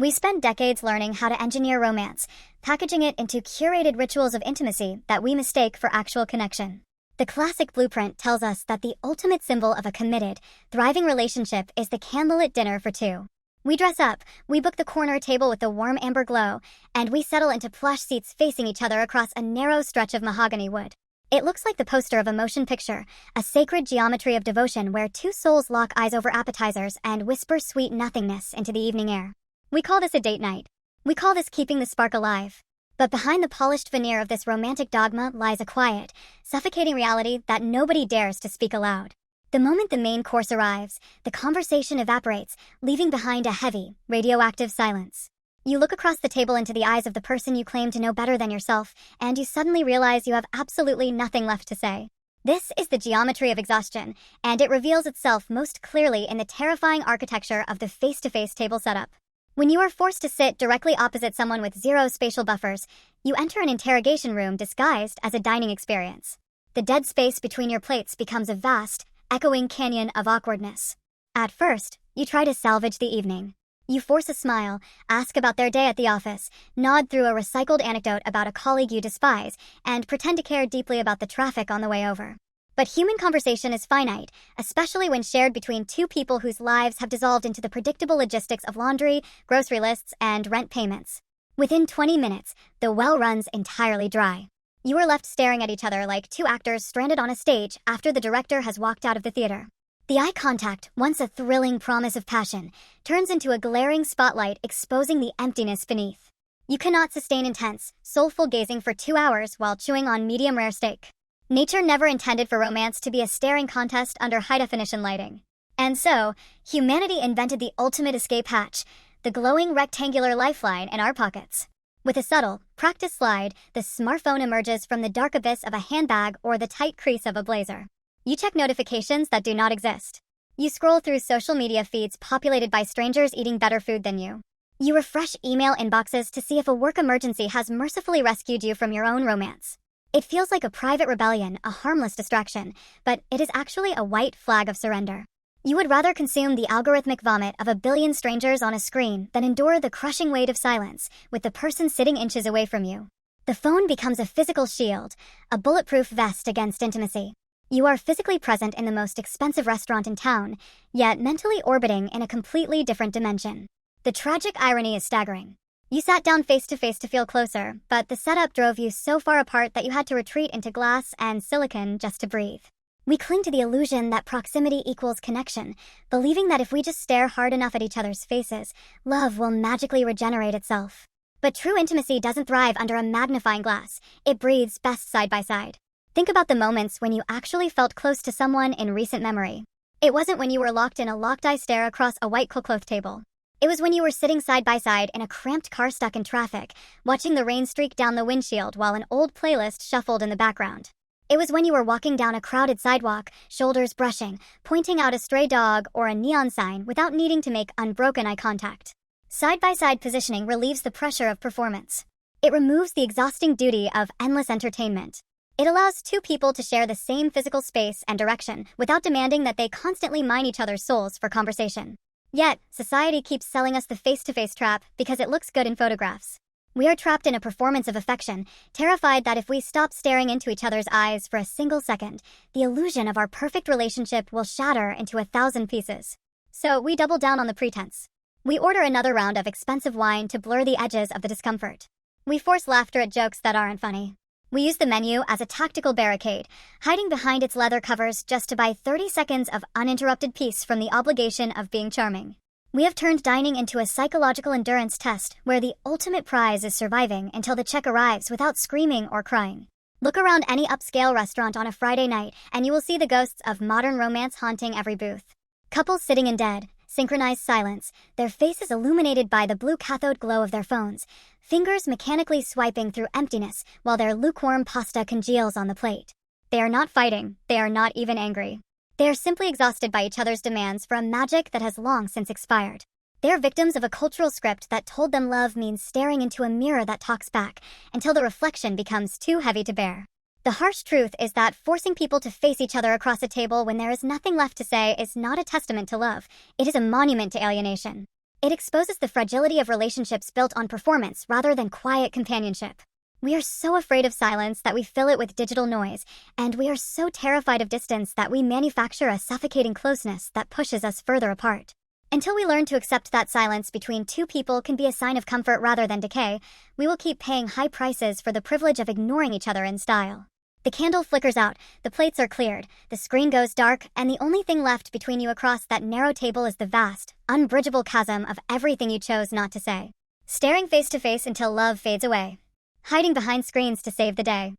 We spent decades learning how to engineer romance, packaging it into curated rituals of intimacy that we mistake for actual connection. The classic blueprint tells us that the ultimate symbol of a committed, thriving relationship is the candlelit dinner for two. We dress up, we book the corner table with the warm amber glow, and we settle into plush seats facing each other across a narrow stretch of mahogany wood. It looks like the poster of a motion picture, a sacred geometry of devotion where two souls lock eyes over appetizers and whisper sweet nothingness into the evening air. We call this a date night. We call this keeping the spark alive. But behind the polished veneer of this romantic dogma lies a quiet, suffocating reality that nobody dares to speak aloud. The moment the main course arrives, the conversation evaporates, leaving behind a heavy, radioactive silence. You look across the table into the eyes of the person you claim to know better than yourself, and you suddenly realize you have absolutely nothing left to say. This is the geometry of exhaustion, and it reveals itself most clearly in the terrifying architecture of the face-to-face table setup. When you are forced to sit directly opposite someone with zero spatial buffers, you enter an interrogation room disguised as a dining experience. The dead space between your plates becomes a vast, echoing canyon of awkwardness. At first, you try to salvage the evening. You force a smile, ask about their day at the office, nod through a recycled anecdote about a colleague you despise, and pretend to care deeply about the traffic on the way over. But human conversation is finite, especially when shared between two people whose lives have dissolved into the predictable logistics of laundry, grocery lists, and rent payments. Within 20 minutes, the well runs entirely dry. You are left staring at each other like two actors stranded on a stage after the director has walked out of the theater. The eye contact, once a thrilling promise of passion, turns into a glaring spotlight exposing the emptiness beneath. You cannot sustain intense, soulful gazing for 2 hours while chewing on medium-rare steak. Nature never intended for romance to be a staring contest under high-definition lighting. And so, humanity invented the ultimate escape hatch, the glowing rectangular lifeline in our pockets. With a subtle, practiced slide, the smartphone emerges from the dark abyss of a handbag or the tight crease of a blazer. You check notifications that do not exist. You scroll through social media feeds populated by strangers eating better food than you. You refresh email inboxes to see if a work emergency has mercifully rescued you from your own romance. It feels like a private rebellion, a harmless distraction, but it is actually a white flag of surrender. You would rather consume the algorithmic vomit of a billion strangers on a screen than endure the crushing weight of silence with the person sitting inches away from you. The phone becomes a physical shield, a bulletproof vest against intimacy. You are physically present in the most expensive restaurant in town, yet mentally orbiting in a completely different dimension. The tragic irony is staggering. You sat down face to face to feel closer, but the setup drove you so far apart that you had to retreat into glass and silicon just to breathe. We cling to the illusion that proximity equals connection, believing that if we just stare hard enough at each other's faces, love will magically regenerate itself. But true intimacy doesn't thrive under a magnifying glass. It breathes best side by side. Think about the moments when you actually felt close to someone in recent memory. It wasn't when you were locked in a locked-eye stare across a white cloth table. It was when you were sitting side by side in a cramped car stuck in traffic, watching the rain streak down the windshield while an old playlist shuffled in the background. It was when you were walking down a crowded sidewalk, shoulders brushing, pointing out a stray dog or a neon sign without needing to make unbroken eye contact. Side-by-side positioning relieves the pressure of performance. It removes the exhausting duty of endless entertainment. It allows two people to share the same physical space and direction without demanding that they constantly mine each other's souls for conversation. Yet, society keeps selling us the face-to-face trap because it looks good in photographs. We are trapped in a performance of affection, terrified that if we stop staring into each other's eyes for a single second, the illusion of our perfect relationship will shatter into 1,000 pieces. So we double down on the pretense. We order another round of expensive wine to blur the edges of the discomfort. We force laughter at jokes that aren't funny. We use the menu as a tactical barricade, hiding behind its leather covers just to buy 30 seconds of uninterrupted peace from the obligation of being charming. We have turned dining into a psychological endurance test where the ultimate prize is surviving until the check arrives without screaming or crying. Look around any upscale restaurant on a Friday night and you will see the ghosts of modern romance haunting every booth. Couples sitting in dead, synchronized silence, their faces illuminated by the blue cathode glow of their phones, fingers mechanically swiping through emptiness while their lukewarm pasta congeals on the plate. They are not fighting, they are not even angry. They are simply exhausted by each other's demands for a magic that has long since expired. They are victims of a cultural script that told them love means staring into a mirror that talks back until the reflection becomes too heavy to bear. The harsh truth is that forcing people to face each other across a table when there is nothing left to say is not a testament to love. It is a monument to alienation. It exposes the fragility of relationships built on performance rather than quiet companionship. We are so afraid of silence that we fill it with digital noise, and we are so terrified of distance that we manufacture a suffocating closeness that pushes us further apart. Until we learn to accept that silence between two people can be a sign of comfort rather than decay, we will keep paying high prices for the privilege of ignoring each other in style. The candle flickers out, the plates are cleared, the screen goes dark, and the only thing left between you across that narrow table is the vast, unbridgeable chasm of everything you chose not to say. Staring face to face until love fades away. Hiding behind screens to save the day.